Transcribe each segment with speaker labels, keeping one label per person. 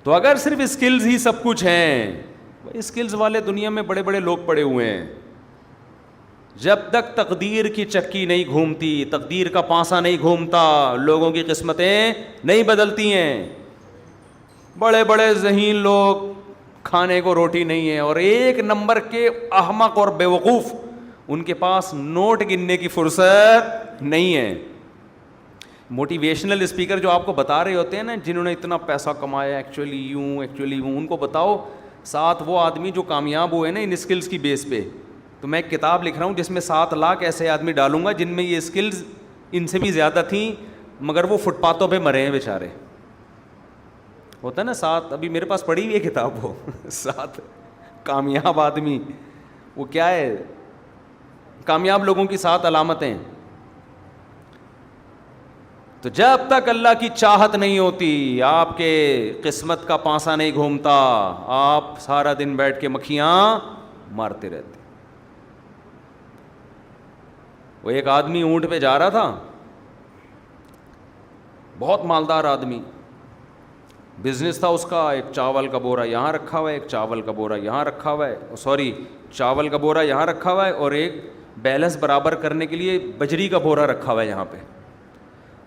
Speaker 1: تو اگر صرف اسکلز ہی سب کچھ ہیں، اسکلز والے دنیا میں بڑے بڑے لوگ پڑے ہوئے ہیں. جب تک تقدیر کی چکی نہیں گھومتی، تقدیر کا پانسا نہیں گھومتا، لوگوں کی قسمتیں نہیں بدلتی ہیں. بڑے بڑے ذہین لوگ، کھانے کو روٹی نہیں ہے، اور ایک نمبر کے احمق اور بیوقوف، ان کے پاس نوٹ گننے کی فرصت نہیں ہے. موٹیویشنل اسپیکر جو آپ کو بتا رہے ہوتے ہیں نا، جنہوں نے اتنا پیسہ کمایا، ایکچولی یوں ان کو بتاؤ ساتھ وہ آدمی جو کامیاب ہوئے نا ان اسکلز کی بیس پہ. تو میں ایک کتاب لکھ رہا ہوں جس میں 7 لاکھ ایسے آدمی ڈالوں گا جن میں یہ اسکلز ان سے بھی زیادہ تھیں، مگر وہ فٹ پاتھوں پہ مرے ہیں بیچارے. ہوتا ہے نا 7، ابھی میرے پاس پڑھی ہوئی ہے کتاب، وہ 7 کامیاب آدمی، وہ کیا ہے، کامیاب لوگوں کی 7 علامتیں. تو جب تک اللہ کی چاہت نہیں ہوتی، آپ کے قسمت کا پانسا نہیں گھومتا، آپ سارا دن بیٹھ کے مکھیاں مارتے رہتے. وہ ایک آدمی اونٹ پہ جا رہا تھا، بہت مالدار آدمی، بزنس تھا اس کا. ایک چاول کا بورا یہاں رکھا ہوا ہے، ایک چاول کا بورا یہاں رکھا ہوا ہے، چاول کا بورا یہاں رکھا ہوا ہے، اور ایک بیلنس برابر کرنے کے لیے بجری کا بورا رکھا ہوا ہے یہاں پہ.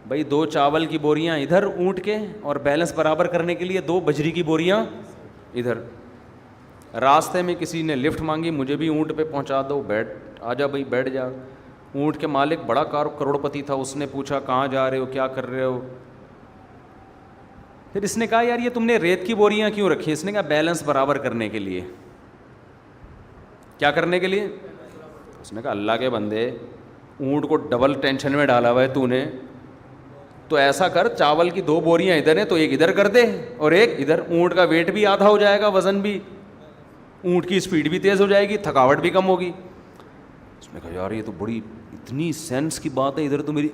Speaker 1: بھائی 2 چاول کی بوریاں ادھر اونٹ کے، اور بیلنس برابر کرنے کے لیے 2 بجری کی بوریاں ادھر. راستے میں کسی نے لفٹ مانگی، مجھے بھی اونٹ پہ پہنچا دو، آ جا بھائی بیٹھ جا. اونٹ کے مالک بڑا کروڑپتی تھا، اس نے پوچھا کہاں جا رہے ہو، کیا کر رہے ہو. پھر اس نے کہا یار یہ تم نے ریت کی بوریاں کیوں رکھی؟ اس نے کہا بیلنس برابر کرنے کے لیے. کیا کرنے کے لیے؟ اس نے کہا اللہ کے بندے، اونٹ کو ڈبل ٹینشن میں ڈالا ہوا ہے تو نے، تو ایسا کر چاول کی 2 بوریاں ادھر ہیں تو ایک ادھر کر دے اور ایک ادھر. اونٹ کا ویٹ بھی آدھا ہو جائے گا، وزن بھی، اونٹ کی اسپیڈ بھی تیز ہو جائے گی، تھکاوٹ بھی کم ہوگی. اس نے کہا یار یہ تو بڑی اتنی سینس کی بات ہے. ادھر تو میری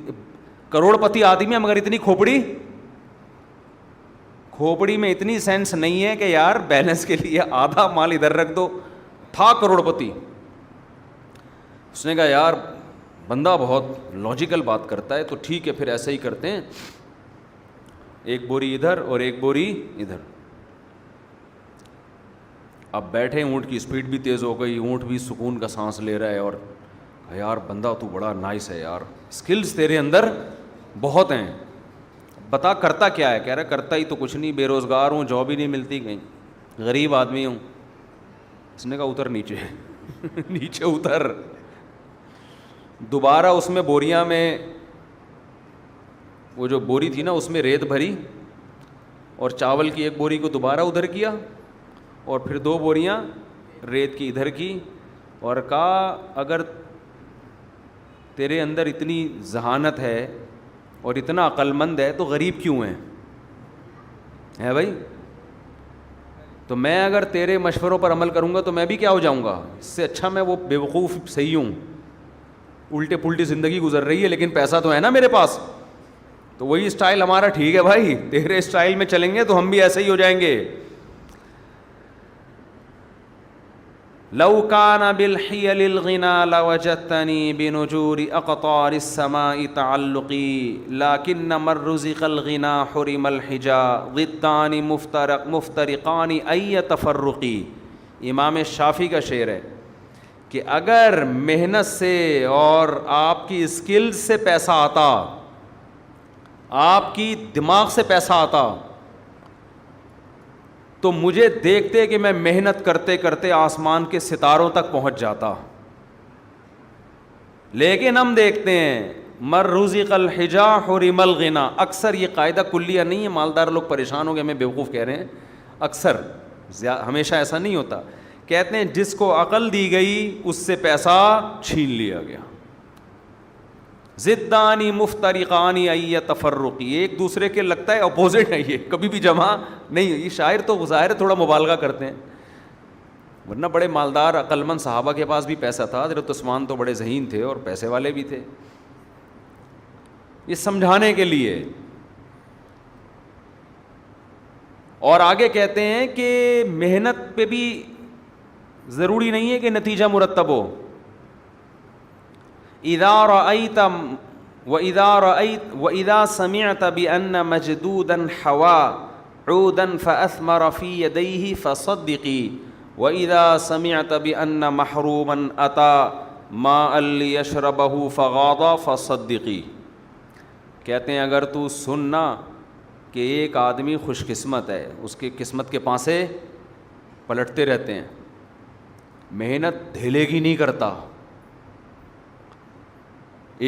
Speaker 1: کروڑپتی آدمی ہے مگر اتنی کھوپڑی میں اتنی سینس نہیں ہے کہ یار بیلنس کے لیے آدھا مال ادھر رکھ دو. تھا کروڑپتی. اس نے کہا یار بندہ بہت لاجیکل بات کرتا ہے، تو ٹھیک ہے پھر ایسے ہی کرتے ہیں، ایک بوری ادھر اور ایک بوری ادھر. اب بیٹھے، اونٹ کی اسپیڈ بھی تیز ہو گئی، اونٹ بھی سکون کا سانس لے رہا ہے، اور یار بندہ تو بڑا نائس ہے یار، اسکلز تیرے اندر بہت ہیں. بتا کرتا کیا ہے؟ کہہ رہا کرتا ہی تو کچھ نہیں، بے روزگار ہوں، جاب ہی نہیں ملتی کہیں، غریب آدمی ہوں. اس نے کہا اتر نیچے نیچے اتر. دوبارہ اس میں بوریاں میں، وہ جو بوری تھی نا اس میں ریت بھری، اور چاول کی ایک بوری کو دوبارہ ادھر کیا، اور پھر 2 بوریاں ریت کی ادھر کی، اور کہا اگر تیرے اندر اتنی ذہانت ہے اور اتنا عقل مند ہے تو غریب کیوں ہے بھائی؟ تو میں اگر تیرے مشوروں پر عمل کروں گا تو میں بھی کیا ہو جاؤں گا؟ اس سے اچھا میں وہ بیوقوف صحیح ہوں، الٹے پلٹی زندگی گزر رہی ہے لیکن پیسہ تو ہے نا میرے پاس. تو وہی اسٹائل ہمارا ٹھیک ہے بھائی، تیرے اسٹائل میں چلیں گے تو ہم بھی ایسے ہی ہو جائیں گے. لو کان بالحیل الغنا لوجدتنی بنجور اقطار السماء تعلقی لکن من رزق الغنا حرم الحجا ضدان مفترقان ای تفرقی. امام شافعی کا شعر ہے کہ اگر محنت سے اور آپ کی اسکل سے پیسہ آتا، آپ کی دماغ سے پیسہ آتا، تو مجھے دیکھتے کہ میں محنت کرتے کرتے آسمان کے ستاروں تک پہنچ جاتا. لیکن ہم دیکھتے ہیں مر رزق الحجا حرم الغنا. اکثر یہ قاعدہ کلیہ نہیں ہے، مالدار لوگ پریشان ہو گئے ہمیں بیوقوف کہہ رہے ہیں، اکثر ہمیشہ ایسا نہیں ہوتا. کہتے ہیں جس کو عقل دی گئی اس سے پیسہ چھین لیا گیا. ضدانی مفترقانی ای تفرقی. ایک دوسرے کے لگتا ہے اپوزٹ ہے، یہ کبھی بھی جمع نہیں. یہ شاعر تو ظاہر تھوڑا مبالغہ کرتے ہیں، ورنہ بڑے مالدار عقل مند صحابہ کے پاس بھی پیسہ تھا. حضرت عثمان تو بڑے ذہین تھے اور پیسے والے بھی تھے. یہ سمجھانے کے لیے. اور آگے کہتے ہیں کہ محنت پہ بھی ضروری نہیں ہے کہ نتیجہ مرتب ہو. وَإِذَا سَمِعْتَ بِأَنَّ مَجْدُودًا حَوَا عودا فأثمر في يديه فصدقي وإذا سمعت بأن محروما أتى ماء ليشربه فغاض فصدقي. کہتے ہیں اگر تو سننا کہ ایک آدمی خوش قسمت ہے, اس کی قسمت کے پانسے پلٹتے رہتے ہیں, محنت ڈھیلے گی نہیں کرتا,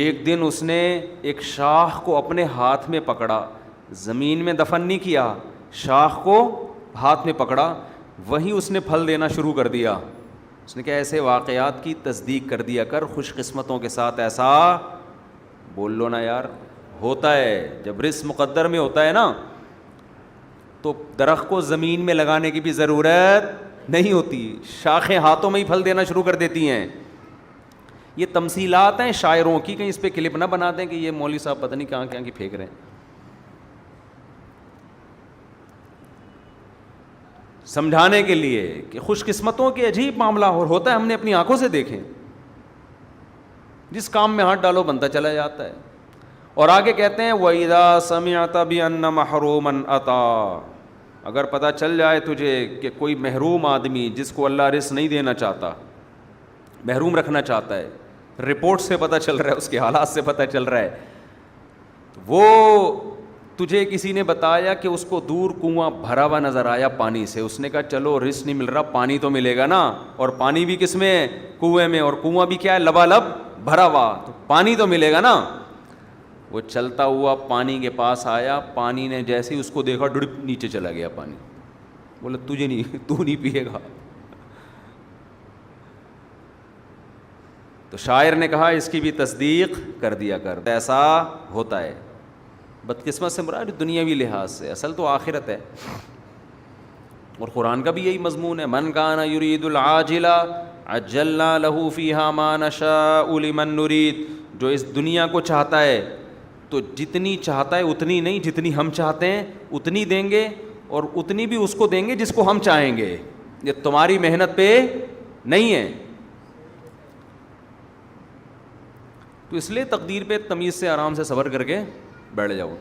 Speaker 1: ایک دن اس نے ایک شاخ کو اپنے ہاتھ میں پکڑا, زمین میں دفن نہیں کیا, شاخ کو ہاتھ میں پکڑا, وہیں اس نے پھل دینا شروع کر دیا. اس نے کہا ایسے واقعات کی تصدیق کر دیا کر, خوش قسمتوں کے ساتھ ایسا بول لو نا یار. ہوتا ہے جب رزق مقدر میں ہوتا ہے نا تو درخت کو زمین میں لگانے کی بھی ضرورت نہیں ہوتی, شاخیں ہاتھوں میں ہی پھل دینا شروع کر دیتی ہیں. یہ تمثیلات ہیں شاعروں کی, کہیں اس پہ کلپ نہ بنا دیں کہ یہ مولوی صاحب پتہ نہیں کہاں کہاں کی پھینک رہے ہیں. سمجھانے کے لیے کہ خوش قسمتوں کے عجیب معاملہ ہوتا ہے, ہم نے اپنی آنکھوں سے دیکھے, جس کام میں ہاتھ ڈالو بنتا چلا جاتا ہے. اور آگے کہتے ہیں وَإِذَا سَمِعْتَ بِأَنَّ مَحْرُومًا أَتَىٰ, اگر پتہ چل جائے تجھے کہ کوئی محروم آدمی جس کو اللہ رزق نہیں دینا چاہتا, محروم رکھنا چاہتا ہے, رپورٹ سے پتہ چل رہا ہے, اس کے حالات سے پتہ چل رہا ہے, وہ تجھے کسی نے بتایا کہ اس کو دور کنواں بھرا ہوا نظر آیا پانی سے, اس نے کہا چلو رزق نہیں مل رہا, پانی تو ملے گا نا, اور پانی بھی کس میں ہے, کنویں میں, اور کنواں بھی کیا ہے, لبالب بھرا ہوا, تو پانی تو ملے گا نا. وہ چلتا ہوا پانی کے پاس آیا, پانی نے جیسے ہی اس کو دیکھا ڈڑپ نیچے چلا گیا پانی. بولا تجھے نہیں, تو نہیں پیے گا. تو شاعر نے کہا اس کی بھی تصدیق کر دیا کر, ایسا ہوتا ہے. بدقسمت سے مراد دنیاوی لحاظ سے, اصل تو آخرت ہے. اور قرآن کا بھی یہی مضمون ہے, من کان یرید العاجل عجلنا له فیہا ما نشاء لمن نرید. جو اس دنیا کو چاہتا ہے تو جتنی چاہتا ہے اتنی نہیں, جتنی ہم چاہتے ہیں اتنی دیں گے, اور اتنی بھی اس کو دیں گے جس کو ہم چاہیں گے. یہ تمہاری محنت پہ نہیں ہے. تو اس لیے تقدیر پہ تمیز سے آرام سے صبر کر کے بیٹھ جاؤ.